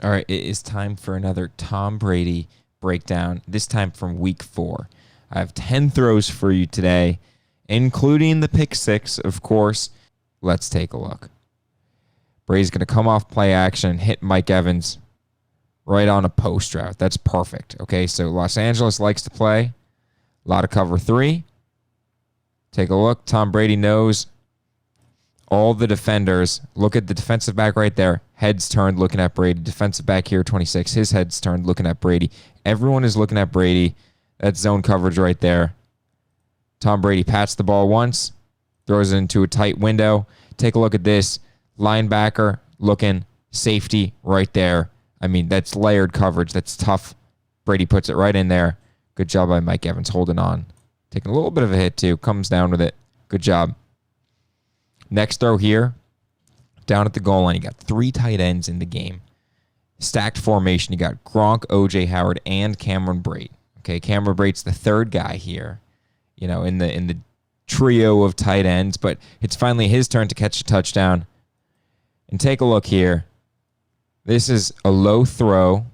All right, it is time for another Tom Brady breakdown, this time from week 4. I have 10 throws for you today, including the pick 6, of course. Let's take a look. Brady's going to come off play action and hit Mike Evans right on a post route. That's perfect. Okay, so Los Angeles likes to play a lot of cover 3. Take a look. Tom Brady knows all the defenders. Look at the defensive back right there. Heads turned looking at Brady. Defensive back here, 26. His head's turned looking at Brady. Everyone is looking at Brady. That's zone coverage right there. Tom Brady pats the ball once, throws it into a tight window. Take a look at this. Linebacker looking, safety right there. I mean, that's layered coverage. That's tough. Brady puts it right in there. Good job by Mike Evans holding on. Taking a little bit of a hit too. Comes down with it. Good job. Next throw here. Down at the goal line, you got 3 tight ends in the game. Stacked formation. You got Gronk, O.J. Howard, and Cameron Brate. Okay, Cameron Brate's the third guy here, you know, in the trio of tight ends, but it's finally his turn to catch a touchdown. And take a look here. This is a low throw,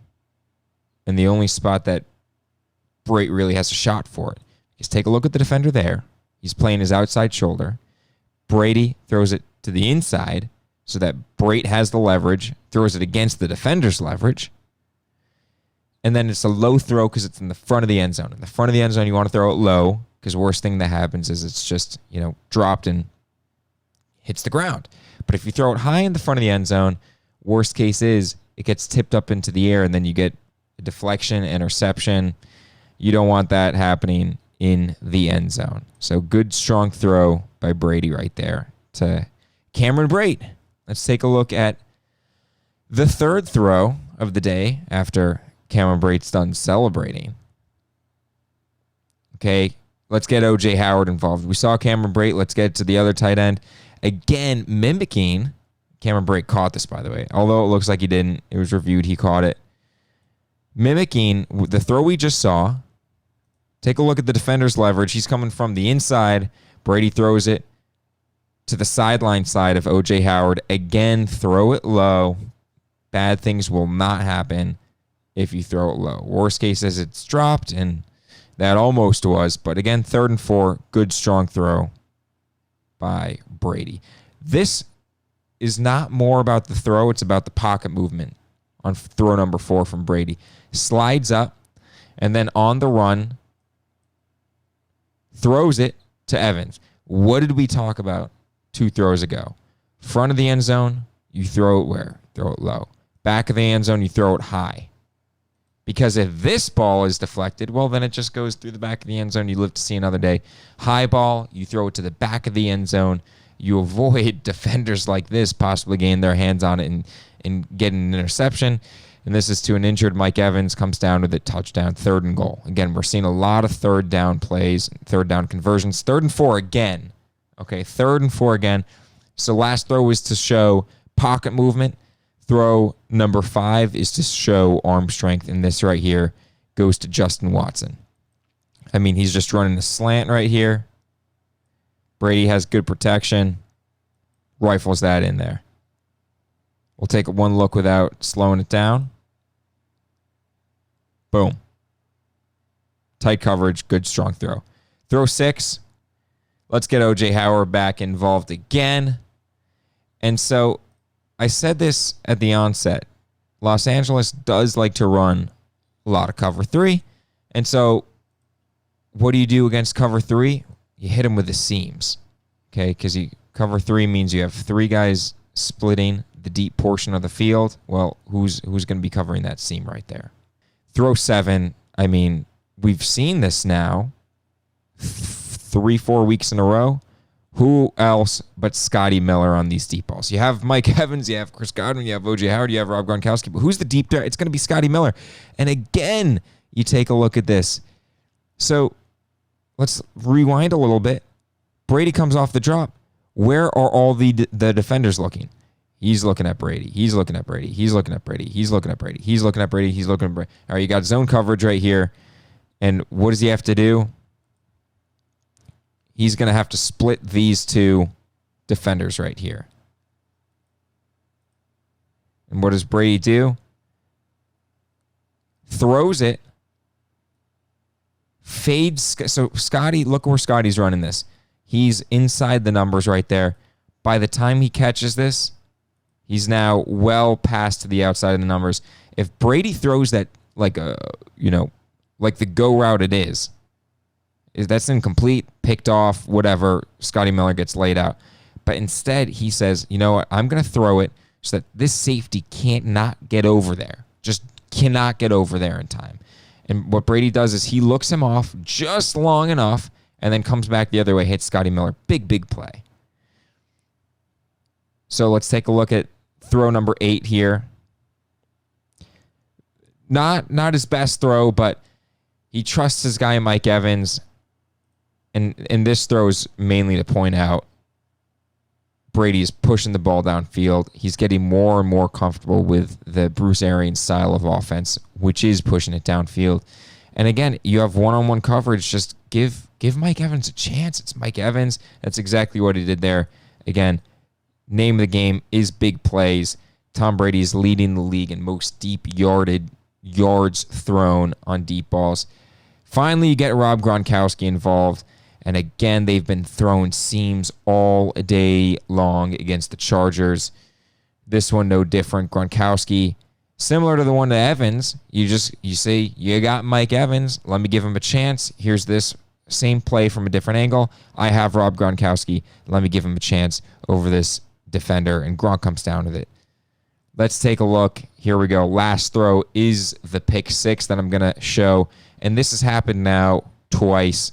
and the only spot that Brate really has a shot for it. Just take a look at the defender there. He's playing his outside shoulder. Brady throws it to the inside so that Brate has the leverage, throws it against the defender's leverage. And then it's a low throw because it's in the front of the end zone. In the front of the end zone, you want to throw it low because the worst thing that happens is it's just, you know, dropped and hits the ground. But if you throw it high in the front of the end zone, worst case is it gets tipped up into the air and then you get a deflection, interception. You don't want that happening in the end zone. So good, strong throw by Brady right there to Cameron Brate. Let's take a look at the third throw of the day after Cameron Brate's done celebrating. Okay, let's get O.J. Howard involved. We saw Cameron Brate. Let's get to the other tight end. Again, mimicking. Cameron Brate caught this, by the way. Although it looks like he didn't. It was reviewed. He caught it. Mimicking the throw we just saw. Take a look at the defender's leverage. He's coming from the inside. Brady throws it to the sideline side of O.J. Howard. Again, throw it low. Bad things will not happen if you throw it low. Worst case is it's dropped, and that almost was. But again, 3rd and 4, good, strong throw by Brady. This is not more about the throw. It's about the pocket movement on throw number 4 from Brady. Slides up, and then on the run, throws it to Evans. What did we talk about 2 throws ago? Front of the end zone, you throw it where? Throw it low. Back of the end zone, you throw it high. Because if this ball is deflected, well, then it just goes through the back of the end zone. You live to see another day. High ball, you throw it to the back of the end zone. You avoid defenders like this possibly getting their hands on it and getting an interception. And this is to an injured Mike Evans. Comes down with a touchdown, 3rd and goal. Again, we're seeing a lot of 3rd down plays, 3rd down conversions. 3rd and 4 again. Okay, 3rd and 4 again. So last throw was to show pocket movement. Throw number 5 is to show arm strength, and this right here goes to Justin Watson. I mean, he's just running a slant right here. Brady has good protection. Rifles that in there. We'll take one look without slowing it down. Boom. Tight coverage, good, strong throw. Throw 6. Let's get O.J. Howard back involved again. And so I said this at the onset. Los Angeles does like to run a lot of cover 3. And so what do you do against cover 3? You hit them with the seams. Okay, because cover 3 means you have 3 guys splitting the deep portion of the field. Well, who's going to be covering that seam right there? Throw 7. I mean, we've seen this now 3-4 weeks in a row. Who else but Scotty Miller on these deep balls? You have Mike Evans, you have Chris Godwin, you have O.J. Howard, you have Rob Gronkowski. But who's the deep there? It's going to be Scotty Miller. And again, you take a look at this. So let's rewind a little bit. Brady comes off the drop. Where are all the defenders looking? He's looking at Brady. He's looking at Brady. He's looking at Brady. He's looking at Brady. He's looking at Brady. He's looking at Brady. All right, you got zone coverage right here. And what does he have to do? He's going to have to split these 2 defenders right here. And what does Brady do? throws it, fades. So Scotty, look where Scotty's running this. He's inside the numbers right there. By the time he catches this, he's now well past to the outside of the numbers. If Brady throws that like the go route it is that's incomplete, picked off, whatever, Scotty Miller gets laid out. But instead, he says, you know what, I'm going to throw it so that this safety can't not get over there. Just cannot get over there in time. And what Brady does is he looks him off just long enough and then comes back the other way, hits Scotty Miller. Big, big play. So let's take a look at throw number 8 here. Not his best throw, but he trusts his guy Mike Evans. And this throw is mainly to point out Brady's pushing the ball downfield. He's getting more and more comfortable with the Bruce Arians style of offense, which is pushing it downfield. And again, you have one-on-one coverage. Just give Mike Evans a chance. It's Mike Evans. That's exactly what he did there. Again, name of the game is big plays. Tom Brady is leading the league in most deep yards thrown on deep balls. Finally, you get Rob Gronkowski involved. And again, they've been throwing seams all day long against the Chargers. This one, no different. Gronkowski, similar to the one to Evans, you say, you got Mike Evans. Let me give him a chance. Here's this same play from a different angle. I have Rob Gronkowski. Let me give him a chance over this defender. And Gronk comes down with it. Let's take a look. Here we go. Last throw is the pick 6 that I'm going to show. And this has happened now twice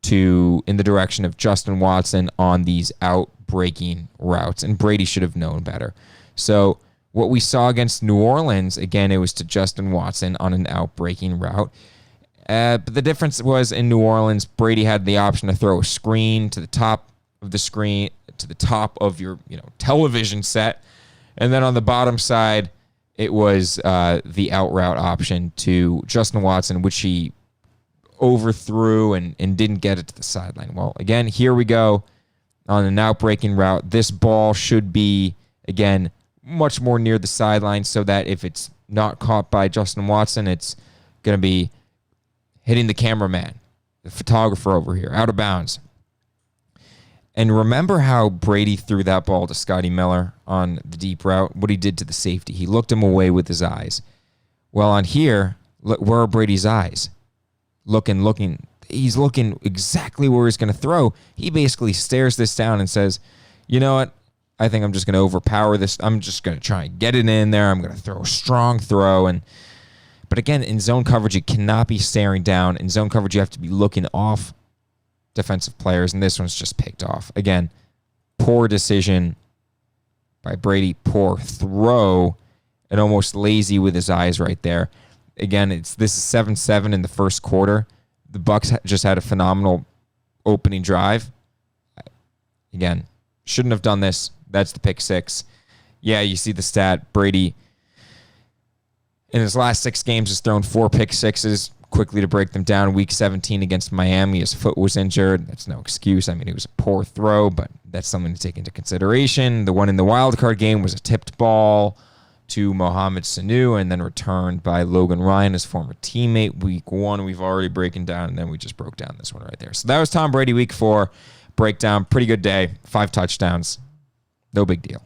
in the direction of Justin Watson on these out-breaking routes. And Brady should have known better. So what we saw against New Orleans, again, it was to Justin Watson on an out-breaking route. But the difference was in New Orleans, Brady had the option to throw a screen to the top of the screen, to the top of your television set. And then on the bottom side, it was the out route option to Justin Watson, which he overthrew and didn't get it to the sideline. Well, again, here we go on an out-breaking route. This ball should be, again, much more near the sideline so that if it's not caught by Justin Watson, it's going to be hitting the cameraman, the photographer over here, out of bounds. And remember how Brady threw that ball to Scotty Miller on the deep route, what he did to the safety. He looked him away with his eyes. Well, on here, look, where are Brady's eyes? Looking. He's looking exactly where he's going to throw. He basically stares this down and says, you know what? I think I'm just going to overpower this. I'm just going to try and get it in there. I'm going to throw a strong throw. But again, in zone coverage, you cannot be staring down. In zone coverage, you have to be looking off defensive players, and this one's just picked off. Again, poor decision by Brady, poor throw, and almost lazy with his eyes right there. Again, this is 7-7 in the first quarter. The Bucs just had a phenomenal opening drive. Again, shouldn't have done this. That's the pick 6. Yeah, you see the stat. Brady, in his last 6 games, has thrown 4 pick 6s. Quickly to break them down, week 17 against Miami, his foot was injured. That's no excuse. I mean, it was a poor throw, but that's something to take into consideration. The one in the wild card game was a tipped ball to Mohamed Sanu and then returned by Logan Ryan, his former teammate. Week 1, we've already broken down, and then we just broke down this one right there. So that was Tom Brady, week 4 breakdown. Pretty good day. 5 touchdowns. No big deal.